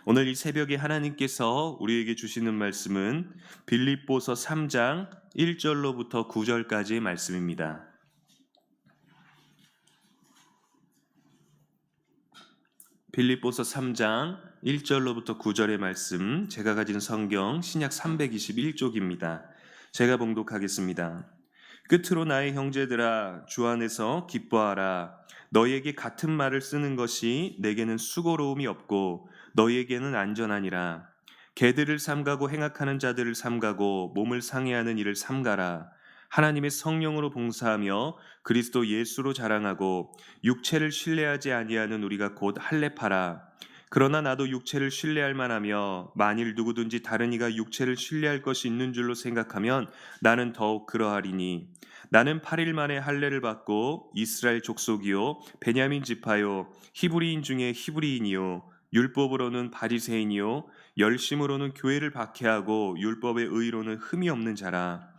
오늘 이 새벽에 하나님께서 우리에게 주시는 말씀은 빌립보서 3장 1절로부터 9절까지의 말씀입니다. 빌립보서 3장 1절로부터 9절의 말씀, 제가 가진 성경 신약 321쪽입니다. 제가 봉독하겠습니다. 끝으로 나의 형제들아, 주 안에서 기뻐하라. 너희에게 같은 말을 쓰는 것이 내게는 수고로움이 없고 너희에게는 안전하니라. 개들을 삼가고 행악하는 자들을 삼가고 몸을 상해하는 일을 삼가라. 하나님의 성령으로 봉사하며 그리스도 예수로 자랑하고 육체를 신뢰하지 아니하는 우리가 곧 할례파라. 그러나 나도 육체를 신뢰할 만하며 만일 누구든지 다른 이가 육체를 신뢰할 것이 있는 줄로 생각하면 나는 더욱 그러하리니 나는 8일 만에 할례를 받고 이스라엘 족속이요 베냐민 지파요 히브리인 중에 히브리인이요 율법으로는 바리새인이요 열심으로는 교회를 박해하고 율법의 의로는 흠이 없는 자라.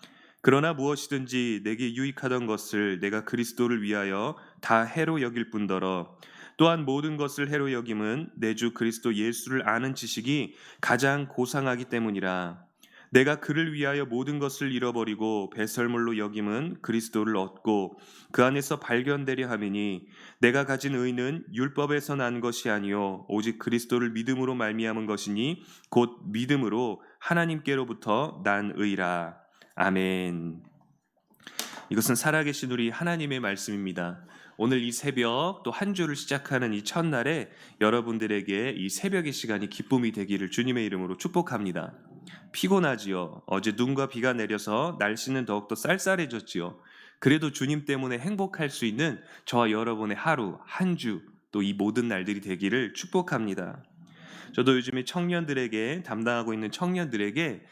그러나 무엇이든지 내게 유익하던 것을 내가 그리스도를 위하여 다 해로 여길 뿐더러 또한 모든 것을 해로 여김은 내 주 그리스도 예수를 아는 지식이 가장 고상하기 때문이라. 내가 그를 위하여 모든 것을 잃어버리고 배설물로 여김은 그리스도를 얻고 그 안에서 발견되려 함이니 내가 가진 의는 율법에서 난 것이 아니요 오직 그리스도를 믿음으로 말미암은 것이니 곧 믿음으로 하나님께로부터 난 의라. 아멘. 이것은 살아계신 우리 하나님의 말씀입니다. 오늘 이 새벽 또 한 주를 시작하는 이 첫날에 여러분들에게 이 새벽의 시간이 기쁨이 되기를 주님의 이름으로 축복합니다. 피곤하지요. 어제 눈과 비가 내려서 날씨는 더욱더 쌀쌀해졌지요. 그래도 주님 때문에 행복할 수 있는 저와 여러분의 하루, 한 주, 또 이 모든 날들이 되기를 축복합니다. 저도 요즘에 청년들에게 담당하고 있는 청년들에게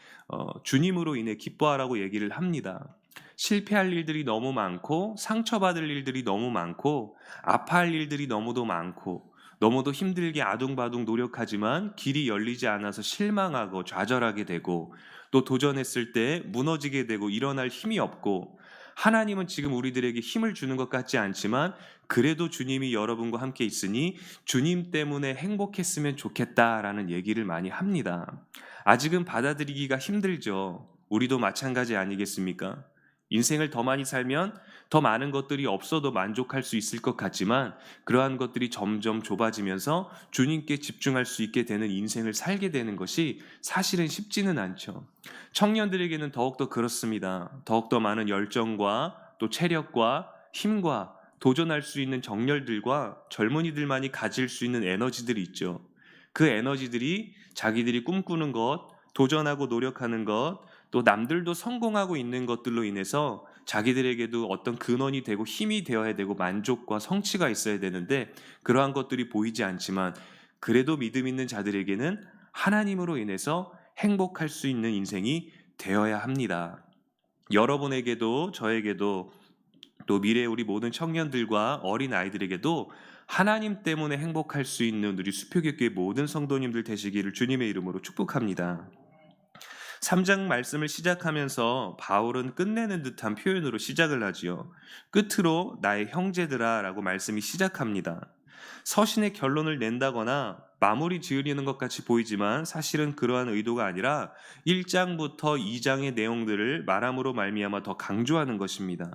주님으로 인해 기뻐하라고 얘기를 합니다. 실패할 일들이 너무 많고 상처받을 일들이 너무 많고 아파할 일들이 너무도 많고 너무도 힘들게 아둥바둥 노력하지만 길이 열리지 않아서 실망하고 좌절하게 되고 또 도전했을 때 무너지게 되고 일어날 힘이 없고 하나님은 지금 우리들에게 힘을 주는 것 같지 않지만 그래도 주님이 여러분과 함께 있으니 주님 때문에 행복했으면 좋겠다라는 얘기를 많이 합니다. 아직은 받아들이기가 힘들죠. 우리도 마찬가지 아니겠습니까? 인생을 더 많이 살면 더 많은 것들이 없어도 만족할 수 있을 것 같지만 그러한 것들이 점점 좁아지면서 주님께 집중할 수 있게 되는 인생을 살게 되는 것이 사실은 쉽지는 않죠. 청년들에게는 더욱더 그렇습니다. 더욱더 많은 열정과 또 체력과 힘과 도전할 수 있는 정열들과 젊은이들만이 가질 수 있는 에너지들이 있죠. 그 에너지들이 자기들이 꿈꾸는 것, 도전하고 노력하는 것, 또 남들도 성공하고 있는 것들로 인해서 자기들에게도 어떤 근원이 되고 힘이 되어야 되고 만족과 성취가 있어야 되는데 그러한 것들이 보이지 않지만 그래도 믿음 있는 자들에게는 하나님으로 인해서 행복할 수 있는 인생이 되어야 합니다. 여러분에게도 저에게도 또 미래의 우리 모든 청년들과 어린 아이들에게도 하나님 때문에 행복할 수 있는 우리 수표교회 모든 성도님들 되시기를 주님의 이름으로 축복합니다. 3장 말씀을 시작하면서 바울은 끝내는 듯한 표현으로 시작을 하지요. 끝으로 나의 형제들아 라고 말씀이 시작합니다. 서신의 결론을 낸다거나 마무리 지으려는 것 같이 보이지만 사실은 그러한 의도가 아니라 1장부터 2장의 내용들을 말함으로 말미암아 더 강조하는 것입니다.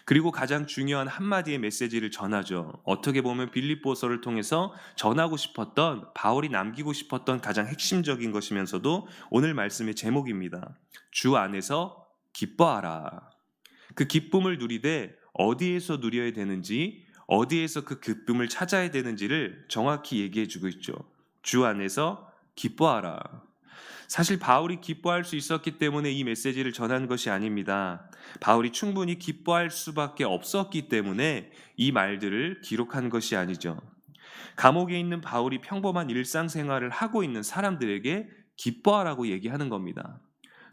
그리고 가장 중요한 한마디의 메시지를 전하죠. 어떻게 보면 빌립보서를 통해서 전하고 싶었던 바울이 남기고 싶었던 가장 핵심적인 것이면서도 오늘 말씀의 제목입니다. 주 안에서 기뻐하라. 그 기쁨을 누리되 어디에서 누려야 되는지 어디에서 그 기쁨을 찾아야 되는지를 정확히 얘기해 주고 있죠. 주 안에서 기뻐하라. 사실 바울이 기뻐할 수 있었기 때문에 이 메시지를 전한 것이 아닙니다. 바울이 충분히 기뻐할 수밖에 없었기 때문에 이 말들을 기록한 것이 아니죠. 감옥에 있는 바울이 평범한 일상생활을 하고 있는 사람들에게 기뻐하라고 얘기하는 겁니다.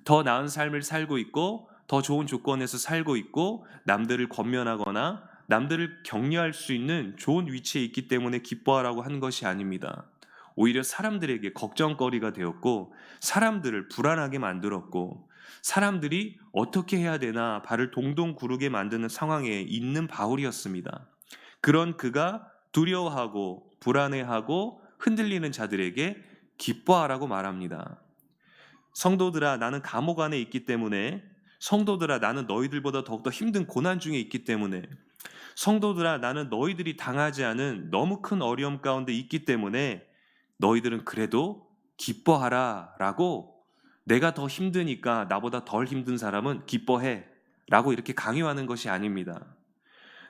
더 나은 삶을 살고 있고 더 좋은 조건에서 살고 있고 남들을 권면하거나 남들을 격려할 수 있는 좋은 위치에 있기 때문에 기뻐하라고 한 것이 아닙니다. 오히려 사람들에게 걱정거리가 되었고 사람들을 불안하게 만들었고 사람들이 어떻게 해야 되나 발을 동동 구르게 만드는 상황에 있는 바울이었습니다. 그런 그가 두려워하고 불안해하고 흔들리는 자들에게 기뻐하라고 말합니다. 성도들아, 나는 감옥 안에 있기 때문에, 성도들아, 나는 너희들보다 더욱더 힘든 고난 중에 있기 때문에, 성도들아, 나는 너희들이 당하지 않은 너무 큰 어려움 가운데 있기 때문에 너희들은 그래도 기뻐하라 라고, 내가 더 힘드니까 나보다 덜 힘든 사람은 기뻐해 라고 이렇게 강요하는 것이 아닙니다.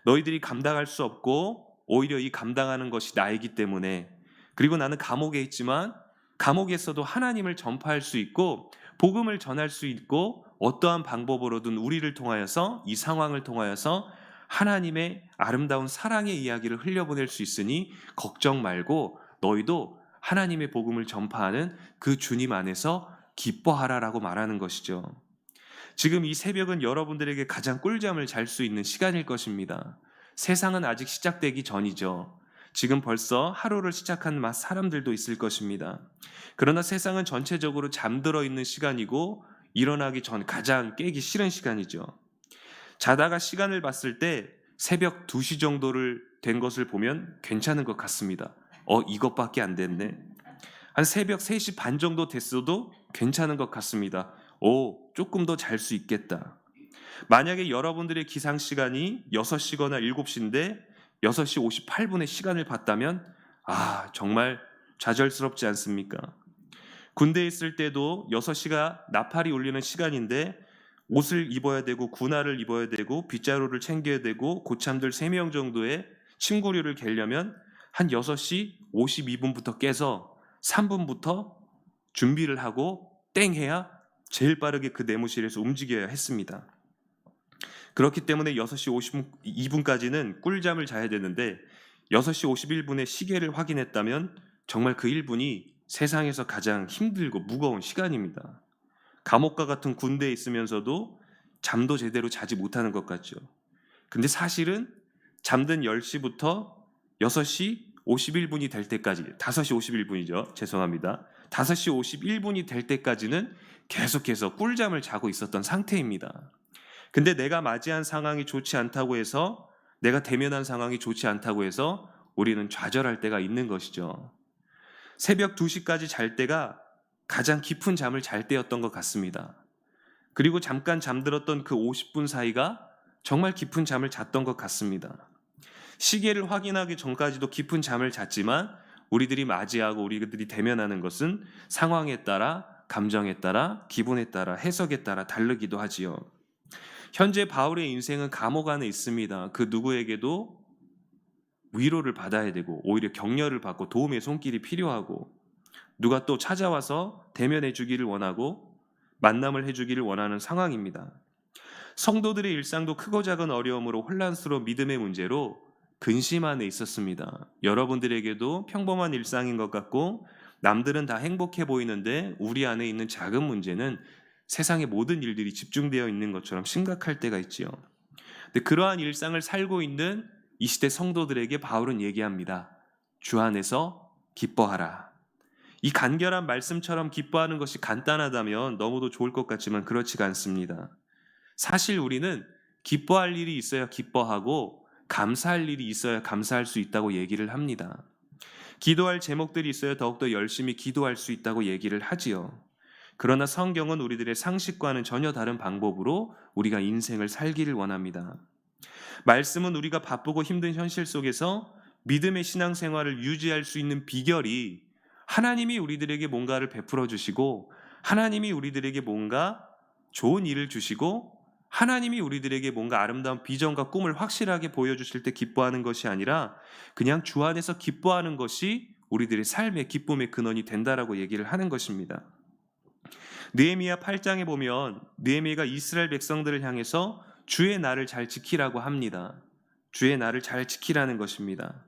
너희들이 감당할 수 없고 오히려 이 감당하는 것이 나이기 때문에, 그리고 나는 감옥에 있지만 감옥에서도 하나님을 전파할 수 있고 복음을 전할 수 있고 어떠한 방법으로든 우리를 통하여서, 이 상황을 통하여서 하나님의 아름다운 사랑의 이야기를 흘려보낼 수 있으니 걱정 말고 너희도 하나님의 복음을 전파하는 그 주님 안에서 기뻐하라라고 말하는 것이죠. 지금 이 새벽은 여러분들에게 가장 꿀잠을 잘 수 있는 시간일 것입니다. 세상은 아직 시작되기 전이죠. 지금 벌써 하루를 시작한 사람들도 있을 것입니다. 그러나 세상은 전체적으로 잠들어 있는 시간이고 일어나기 전 가장 깨기 싫은 시간이죠. 자다가 시간을 봤을 때 새벽 2시 정도를 된 것을 보면 괜찮은 것 같습니다. 이것밖에 안 됐네. 한 새벽 3시 반 정도 됐어도 괜찮은 것 같습니다. 조금 더 잘 수 있겠다. 만약에 여러분들의 기상 시간이 6시거나 7시인데 6시 58분에 시간을 봤다면 정말 좌절스럽지 않습니까? 군대에 있을 때도 6시가 나팔이 울리는 시간인데 옷을 입어야 되고 군화를 입어야 되고 빗자루를 챙겨야 되고 고참들 3명 정도의 침구류를 갤려면 한 6시 52분부터 깨서 3분부터 준비를 하고 땡 해야 제일 빠르게 그 내무실에서 움직여야 했습니다. 그렇기 때문에 6시 52분까지는 꿀잠을 자야 되는데 6시 51분에 시계를 확인했다면 정말 그 1분이 세상에서 가장 힘들고 무거운 시간입니다. 감옥과 같은 군대에 있으면서도 잠도 제대로 자지 못하는 것 같죠. 근데 사실은 잠든 10시부터 6시 51분이 될 때까지, 5시 51분이죠. 죄송합니다. 5시 51분이 될 때까지는 계속해서 꿀잠을 자고 있었던 상태입니다. 근데 내가 맞이한 상황이 좋지 않다고 해서, 내가 대면한 상황이 좋지 않다고 해서 우리는 좌절할 때가 있는 것이죠. 새벽 2시까지 잘 때가 가장 깊은 잠을 잘 때였던 것 같습니다. 그리고 잠깐 잠들었던 그 50분 사이가 정말 깊은 잠을 잤던 것 같습니다. 시계를 확인하기 전까지도 깊은 잠을 잤지만 우리들이 맞이하고 우리들이 대면하는 것은 상황에 따라, 감정에 따라, 기분에 따라, 해석에 따라 다르기도 하지요. 현재 바울의 인생은 감옥 안에 있습니다. 그 누구에게도 위로를 받아야 되고 오히려 격려를 받고 도움의 손길이 필요하고, 누가 또 찾아와서 대면해 주기를 원하고 만남을 해주기를 원하는 상황입니다. 성도들의 일상도 크고 작은 어려움으로 혼란스러운 믿음의 문제로 근심 안에 있었습니다. 여러분들에게도 평범한 일상인 것 같고 남들은 다 행복해 보이는데 우리 안에 있는 작은 문제는 세상의 모든 일들이 집중되어 있는 것처럼 심각할 때가 있지요. 근데 그러한 일상을 살고 있는 이 시대 성도들에게 바울은 얘기합니다. 주 안에서 기뻐하라. 이 간결한 말씀처럼 기뻐하는 것이 간단하다면 너무도 좋을 것 같지만 그렇지가 않습니다. 사실 우리는 기뻐할 일이 있어야 기뻐하고 감사할 일이 있어야 감사할 수 있다고 얘기를 합니다. 기도할 제목들이 있어야 더욱더 열심히 기도할 수 있다고 얘기를 하지요. 그러나 성경은 우리들의 상식과는 전혀 다른 방법으로 우리가 인생을 살기를 원합니다. 말씀은 우리가 바쁘고 힘든 현실 속에서 믿음의 신앙생활을 유지할 수 있는 비결이 하나님이 우리들에게 뭔가를 베풀어 주시고, 하나님이 우리들에게 뭔가 좋은 일을 주시고, 하나님이 우리들에게 뭔가 아름다운 비전과 꿈을 확실하게 보여주실 때 기뻐하는 것이 아니라 그냥 주 안에서 기뻐하는 것이 우리들의 삶의 기쁨의 근원이 된다라고 얘기를 하는 것입니다. 느헤미야 8장에 보면 느헤미야가 이스라엘 백성들을 향해서 주의 날을 잘 지키라고 합니다. 주의 날을 잘 지키라는 것입니다.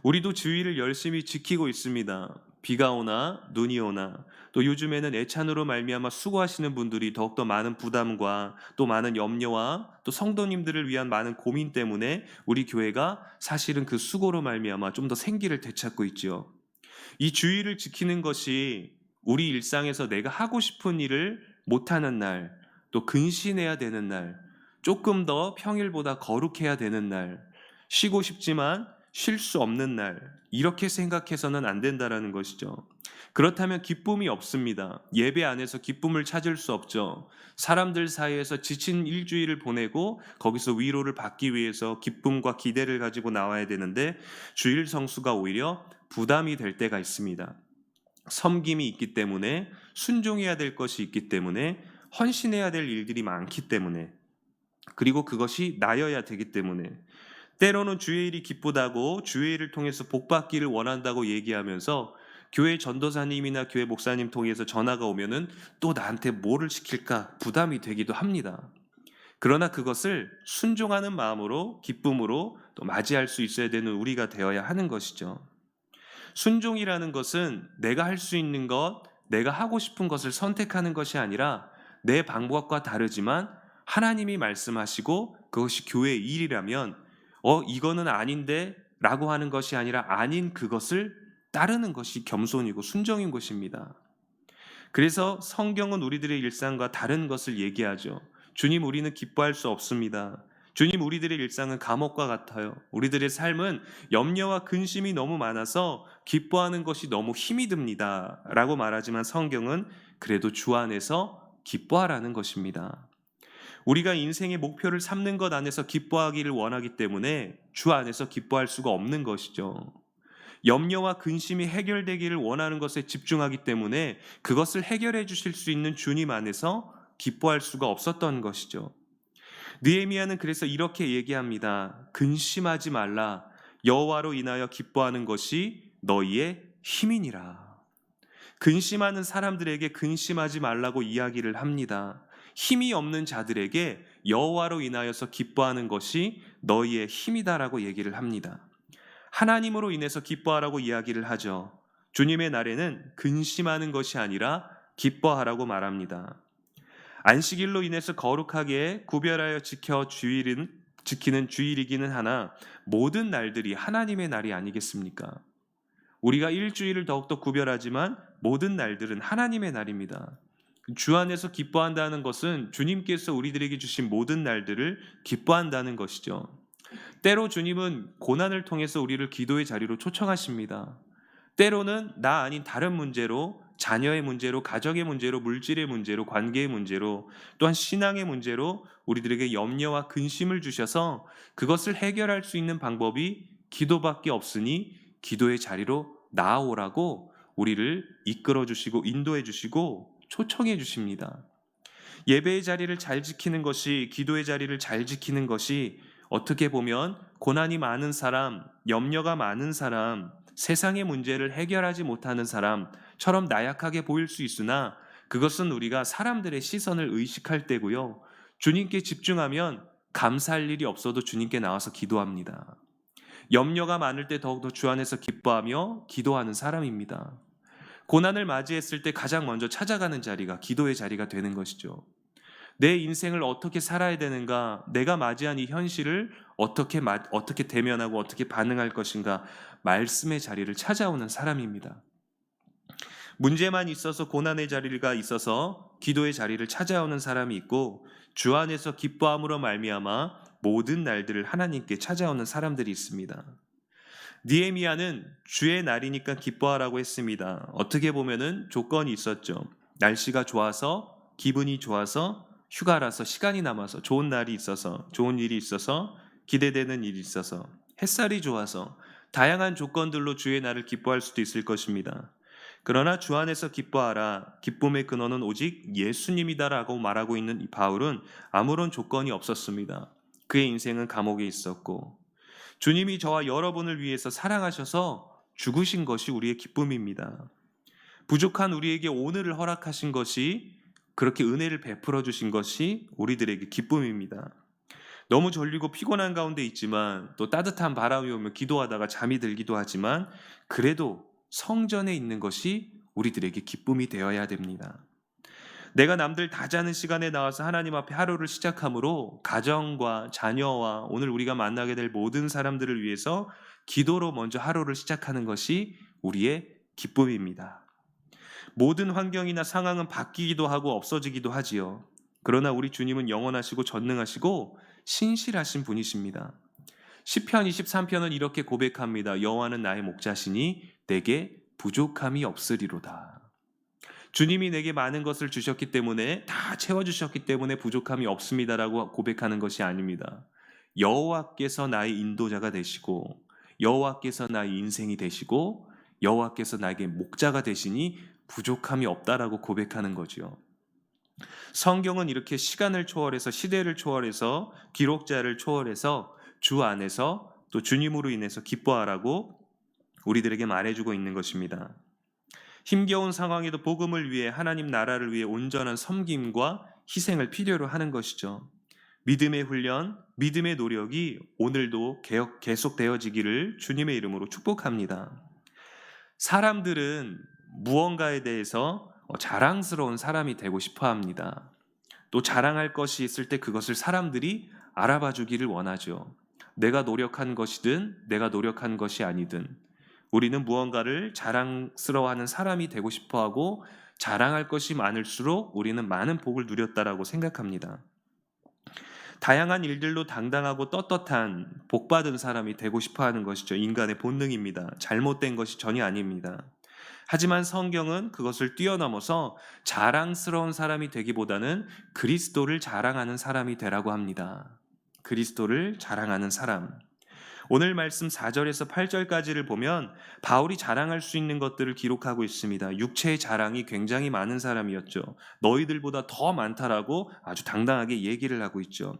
우리도 주의를 열심히 지키고 있습니다. 비가 오나 눈이 오나, 또 요즘에는 애찬으로 말미암아 수고하시는 분들이 더욱더 많은 부담과 또 많은 염려와 또 성도님들을 위한 많은 고민 때문에 우리 교회가 사실은 그 수고로 말미암아 좀 더 생기를 되찾고 있지요. 이 주의를 지키는 것이 우리 일상에서 내가 하고 싶은 일을 못하는 날, 또 근신해야 되는 날, 조금 더 평일보다 거룩해야 되는 날, 쉬고 싶지만 쉴 수 없는 날, 이렇게 생각해서는 안 된다라는 것이죠. 그렇다면 기쁨이 없습니다. 예배 안에서 기쁨을 찾을 수 없죠. 사람들 사이에서 지친 일주일을 보내고 거기서 위로를 받기 위해서 기쁨과 기대를 가지고 나와야 되는데 주일 성수가 오히려 부담이 될 때가 있습니다. 섬김이 있기 때문에, 순종해야 될 것이 있기 때문에, 헌신해야 될 일들이 많기 때문에, 그리고 그것이 나여야 되기 때문에, 때로는 주의 일이 기쁘다고 주의 일을 통해서 복 받기를 원한다고 얘기하면서 교회 전도사님이나 교회 목사님 통해서 전화가 오면은 또 나한테 뭐를 시킬까 부담이 되기도 합니다. 그러나 그것을 순종하는 마음으로, 기쁨으로 또 맞이할 수 있어야 되는 우리가 되어야 하는 것이죠. 순종이라는 것은 내가 할 수 있는 것, 내가 하고 싶은 것을 선택하는 것이 아니라 내 방법과 다르지만 하나님이 말씀하시고 그것이 교회의 일이라면 이거는 아닌데 라고 하는 것이 아니라 아닌 그것을 따르는 것이 겸손이고 순종인 것입니다. 그래서 성경은 우리들의 일상과 다른 것을 얘기하죠. 주님, 우리는 기뻐할 수 없습니다. 주님, 우리들의 일상은 감옥과 같아요. 우리들의 삶은 염려와 근심이 너무 많아서 기뻐하는 것이 너무 힘이 듭니다. 라고 말하지만 성경은 그래도 주 안에서 기뻐하라는 것입니다. 우리가 인생의 목표를 삼는 것 안에서 기뻐하기를 원하기 때문에 주 안에서 기뻐할 수가 없는 것이죠. 염려와 근심이 해결되기를 원하는 것에 집중하기 때문에 그것을 해결해 주실 수 있는 주님 안에서 기뻐할 수가 없었던 것이죠. 느헤미야는 그래서 이렇게 얘기합니다. 근심하지 말라. 여호와로 인하여 기뻐하는 것이 너희의 힘이니라. 근심하는 사람들에게 근심하지 말라고 이야기를 합니다. 힘이 없는 자들에게 여호와로 인하여서 기뻐하는 것이 너희의 힘이다라고 얘기를 합니다. 하나님으로 인해서 기뻐하라고 이야기를 하죠. 주님의 날에는 근심하는 것이 아니라 기뻐하라고 말합니다. 안식일로 인해서 거룩하게 구별하여 지키는 주일이기는 하나 모든 날들이 하나님의 날이 아니겠습니까? 우리가 일주일을 더욱더 구별하지만 모든 날들은 하나님의 날입니다. 주 안에서 기뻐한다는 것은 주님께서 우리들에게 주신 모든 날들을 기뻐한다는 것이죠. 때로 주님은 고난을 통해서 우리를 기도의 자리로 초청하십니다. 때로는 나 아닌 다른 문제로, 자녀의 문제로, 가정의 문제로, 물질의 문제로, 관계의 문제로, 또한 신앙의 문제로 우리들에게 염려와 근심을 주셔서 그것을 해결할 수 있는 방법이 기도밖에 없으니 기도의 자리로 나아오라고 우리를 이끌어 주시고 인도해 주시고 초청해 주십니다. 예배의 자리를 잘 지키는 것이, 기도의 자리를 잘 지키는 것이 어떻게 보면 고난이 많은 사람, 염려가 많은 사람, 세상의 문제를 해결하지 못하는 사람처럼 나약하게 보일 수 있으나 그것은 우리가 사람들의 시선을 의식할 때고요. 주님께 집중하면 감사할 일이 없어도 주님께 나와서 기도합니다. 염려가 많을 때 더욱더 주 안에서 기뻐하며 기도하는 사람입니다. 고난을 맞이했을 때 가장 먼저 찾아가는 자리가 기도의 자리가 되는 것이죠. 내 인생을 어떻게 살아야 되는가, 내가 맞이한 이 현실을 어떻게 대면하고 어떻게 반응할 것인가, 말씀의 자리를 찾아오는 사람입니다. 문제만 있어서 고난의 자리가 있어서 기도의 자리를 찾아오는 사람이 있고 주 안에서 기뻐함으로 말미암아 모든 날들을 하나님께 찾아오는 사람들이 있습니다. 느헤미야는 주의 날이니까 기뻐하라고 했습니다. 어떻게 보면은 조건이 있었죠. 날씨가 좋아서, 기분이 좋아서, 휴가라서, 시간이 남아서, 좋은 날이 있어서, 좋은 일이 있어서, 기대되는 일이 있어서, 햇살이 좋아서 다양한 조건들로 주의 날을 기뻐할 수도 있을 것입니다. 그러나 주 안에서 기뻐하라. 기쁨의 근원은 오직 예수님이다라고 말하고 있는 이 바울은 아무런 조건이 없었습니다. 그의 인생은 감옥에 있었고 주님이 저와 여러분을 위해서 사랑하셔서 죽으신 것이 우리의 기쁨입니다. 부족한 우리에게 오늘을 허락하신 것이, 그렇게 은혜를 베풀어 주신 것이 우리들에게 기쁨입니다. 너무 졸리고 피곤한 가운데 있지만 또 따뜻한 바람이 오면 기도하다가 잠이 들기도 하지만 그래도 성전에 있는 것이 우리들에게 기쁨이 되어야 됩니다. 내가 남들 다 자는 시간에 나와서 하나님 앞에 하루를 시작함으로 가정과 자녀와 오늘 우리가 만나게 될 모든 사람들을 위해서 기도로 먼저 하루를 시작하는 것이 우리의 기쁨입니다. 모든 환경이나 상황은 바뀌기도 하고 없어지기도 하지요. 그러나 우리 주님은 영원하시고 전능하시고 신실하신 분이십니다. 시편 23편은 이렇게 고백합니다. 여호와는 나의 목자시니 내게 부족함이 없으리로다. 주님이 내게 많은 것을 주셨기 때문에, 다 채워주셨기 때문에 부족함이 없습니다라고 고백하는 것이 아닙니다. 여호와께서 나의 인도자가 되시고, 여호와께서 나의 인생이 되시고, 여호와께서 나에게 목자가 되시니 부족함이 없다라고 고백하는 거지요. 성경은 이렇게 시간을 초월해서, 시대를 초월해서, 기록자를 초월해서 주 안에서 또 주님으로 인해서 기뻐하라고 우리들에게 말해주고 있는 것입니다. 힘겨운 상황에도 복음을 위해, 하나님 나라를 위해 온전한 섬김과 희생을 필요로 하는 것이죠. 믿음의 훈련, 믿음의 노력이 오늘도 계속되어지기를 주님의 이름으로 축복합니다. 사람들은 무언가에 대해서 자랑스러운 사람이 되고 싶어 합니다. 또 자랑할 것이 있을 때 그것을 사람들이 알아봐 주기를 원하죠. 내가 노력한 것이든 내가 노력한 것이 아니든 우리는 무언가를 자랑스러워하는 사람이 되고 싶어하고, 자랑할 것이 많을수록 우리는 많은 복을 누렸다라고 생각합니다. 다양한 일들로 당당하고 떳떳한 복받은 사람이 되고 싶어하는 것이죠. 인간의 본능입니다. 잘못된 것이 전혀 아닙니다. 하지만 성경은 그것을 뛰어넘어서 자랑스러운 사람이 되기보다는 그리스도를 자랑하는 사람이 되라고 합니다. 그리스도를 자랑하는 사람. 오늘 말씀 4절에서 8절까지를 보면 바울이 자랑할 수 있는 것들을 기록하고 있습니다. 육체의 자랑이 굉장히 많은 사람이었죠. 너희들보다 더 많다라고 아주 당당하게 얘기를 하고 있죠.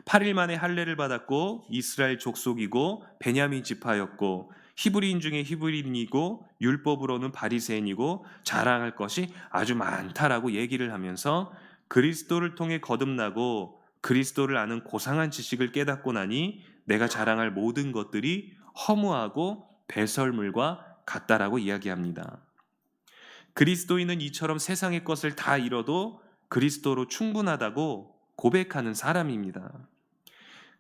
8일 만에 할례를 받았고, 이스라엘 족속이고, 베냐민 지파였고, 히브리인 중에 히브리인이고, 율법으로는 바리새인이고, 자랑할 것이 아주 많다라고 얘기를 하면서 그리스도를 통해 거듭나고 그리스도를 아는 고상한 지식을 깨닫고 나니 내가 자랑할 모든 것들이 허무하고 배설물과 같다라고 이야기합니다. 그리스도인은 이처럼 세상의 것을 다 잃어도 그리스도로 충분하다고 고백하는 사람입니다.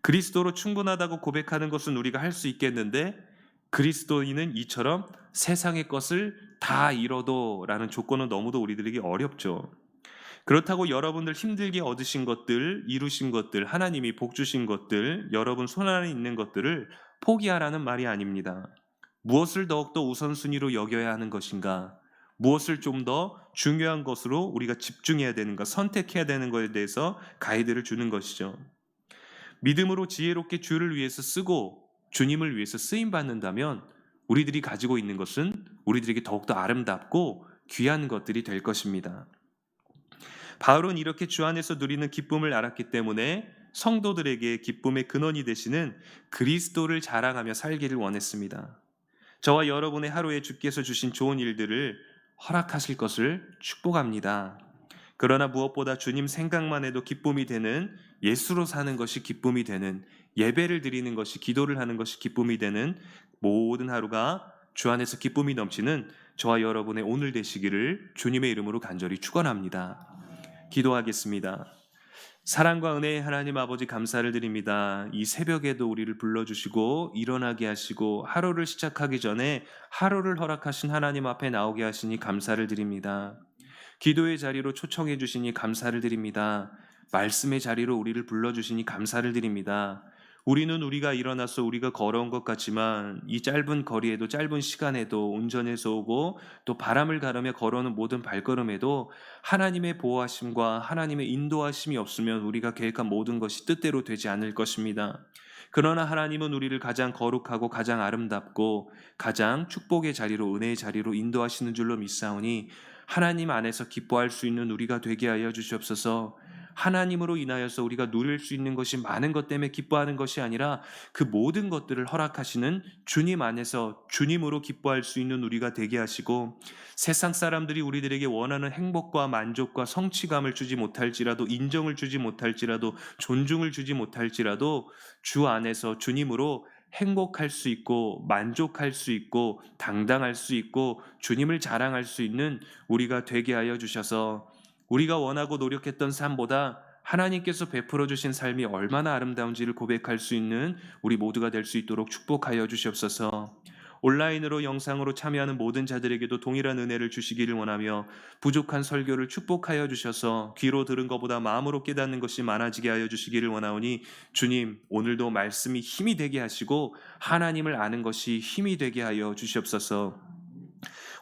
그리스도로 충분하다고 고백하는 것은 우리가 할 수 있겠는데, 그리스도인은 이처럼 세상의 것을 다 잃어도 라는 조건은 너무도 우리들에게 어렵죠. 그렇다고 여러분들 힘들게 얻으신 것들, 이루신 것들, 하나님이 복 주신 것들, 여러분 손 안에 있는 것들을 포기하라는 말이 아닙니다. 무엇을 더욱더 우선순위로 여겨야 하는 것인가? 무엇을 좀 더 중요한 것으로 우리가 집중해야 되는가? 선택해야 되는 것에 대해서 가이드를 주는 것이죠. 믿음으로 지혜롭게 주를 위해서 쓰고 주님을 위해서 쓰임 받는다면 우리들이 가지고 있는 것은 우리들에게 더욱더 아름답고 귀한 것들이 될 것입니다. 바울은 이렇게 주 안에서 누리는 기쁨을 알았기 때문에 성도들에게 기쁨의 근원이 되시는 그리스도를 자랑하며 살기를 원했습니다. 저와 여러분의 하루에 주께서 주신 좋은 일들을 허락하실 것을 축복합니다. 그러나 무엇보다 주님 생각만 해도 기쁨이 되는, 예수로 사는 것이 기쁨이 되는, 예배를 드리는 것이, 기도를 하는 것이 기쁨이 되는 모든 하루가 주 안에서 기쁨이 넘치는 저와 여러분의 오늘 되시기를 주님의 이름으로 간절히 축원합니다. 기도하겠습니다. 사랑과 은혜의 하나님 아버지, 감사를 드립니다. 이 새벽에도 우리를 불러주시고 일어나게 하시고 하루를 시작하기 전에 하루를 허락하신 하나님 앞에 나오게 하시니 감사를 드립니다. 기도의 자리로 초청해 주시니 감사를 드립니다. 말씀의 자리로 우리를 불러주시니 감사를 드립니다. 우리는 우리가 일어나서 우리가 걸어온 것 같지만 이 짧은 거리에도, 짧은 시간에도, 운전해서 오고 또 바람을 가르며 걸어오는 모든 발걸음에도 하나님의 보호하심과 하나님의 인도하심이 없으면 우리가 계획한 모든 것이 뜻대로 되지 않을 것입니다. 그러나 하나님은 우리를 가장 거룩하고 가장 아름답고 가장 축복의 자리로, 은혜의 자리로 인도하시는 줄로 믿사오니 하나님 안에서 기뻐할 수 있는 우리가 되게 하여 주시옵소서. 하나님으로 인하여서 우리가 누릴 수 있는 것이 많은 것 때문에 기뻐하는 것이 아니라 그 모든 것들을 허락하시는 주님 안에서 주님으로 기뻐할 수 있는 우리가 되게 하시고, 세상 사람들이 우리들에게 원하는 행복과 만족과 성취감을 주지 못할지라도, 인정을 주지 못할지라도, 존중을 주지 못할지라도 주 안에서 주님으로 행복할 수 있고 만족할 수 있고 당당할 수 있고 주님을 자랑할 수 있는 우리가 되게 하여 주셔서, 우리가 원하고 노력했던 삶보다 하나님께서 베풀어 주신 삶이 얼마나 아름다운지를 고백할 수 있는 우리 모두가 될 수 있도록 축복하여 주시옵소서. 온라인으로 영상으로 참여하는 모든 자들에게도 동일한 은혜를 주시기를 원하며 부족한 설교를 축복하여 주셔서 귀로 들은 것보다 마음으로 깨닫는 것이 많아지게 하여 주시기를 원하오니 주님, 오늘도 말씀이 힘이 되게 하시고 하나님을 아는 것이 힘이 되게 하여 주시옵소서.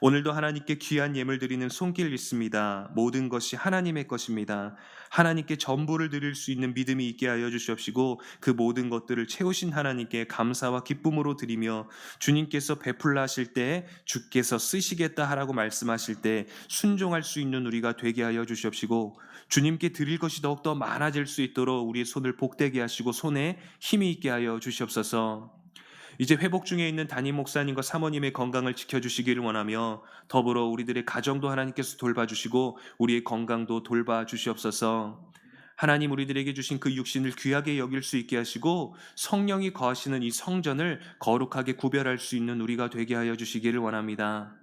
오늘도 하나님께 귀한 예물 드리는 손길 있습니다. 모든 것이 하나님의 것입니다. 하나님께 전부를 드릴 수 있는 믿음이 있게 하여 주시옵시고 그 모든 것들을 채우신 하나님께 감사와 기쁨으로 드리며 주님께서 베풀라 하실 때 주께서 쓰시겠다 하라고 말씀하실 때 순종할 수 있는 우리가 되게 하여 주시옵시고 주님께 드릴 것이 더욱더 많아질 수 있도록 우리의 손을 복되게 하시고 손에 힘이 있게 하여 주시옵소서. 이제 회복 중에 있는 담임 목사님과 사모님의 건강을 지켜주시기를 원하며 더불어 우리들의 가정도 하나님께서 돌봐주시고 우리의 건강도 돌봐주시옵소서. 하나님, 우리들에게 주신 그 육신을 귀하게 여길 수 있게 하시고 성령이 거하시는 이 성전을 거룩하게 구별할 수 있는 우리가 되게 하여 주시기를 원합니다.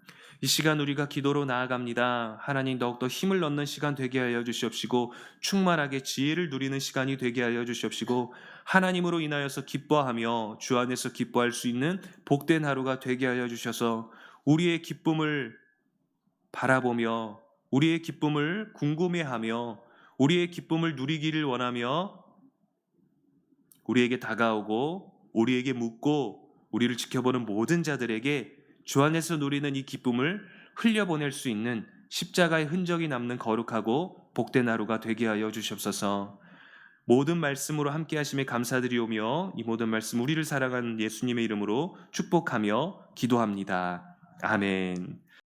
이 시간 우리가 기도로 나아갑니다. 하나님, 더욱더 힘을 얻는 시간 되게 하여 주시옵시고 충만하게 지혜를 누리는 시간이 되게 하여 주시옵시고 하나님으로 인하여서 기뻐하며 주 안에서 기뻐할 수 있는 복된 하루가 되게 하여 주셔서 우리의 기쁨을 바라보며 우리의 기쁨을 궁금해하며 우리의 기쁨을 누리기를 원하며 우리에게 다가오고 우리에게 묻고 우리를 지켜보는 모든 자들에게 주 안에서 누리는 이 기쁨을 흘려보낼 수 있는 십자가의 흔적이 남는 거룩하고 복된 하루가 되게 하여 주시옵소서. 모든 말씀으로 함께 하심에 감사드리오며 이 모든 말씀 우리를 사랑하는 예수님의 이름으로 축복하며 기도합니다. 아멘.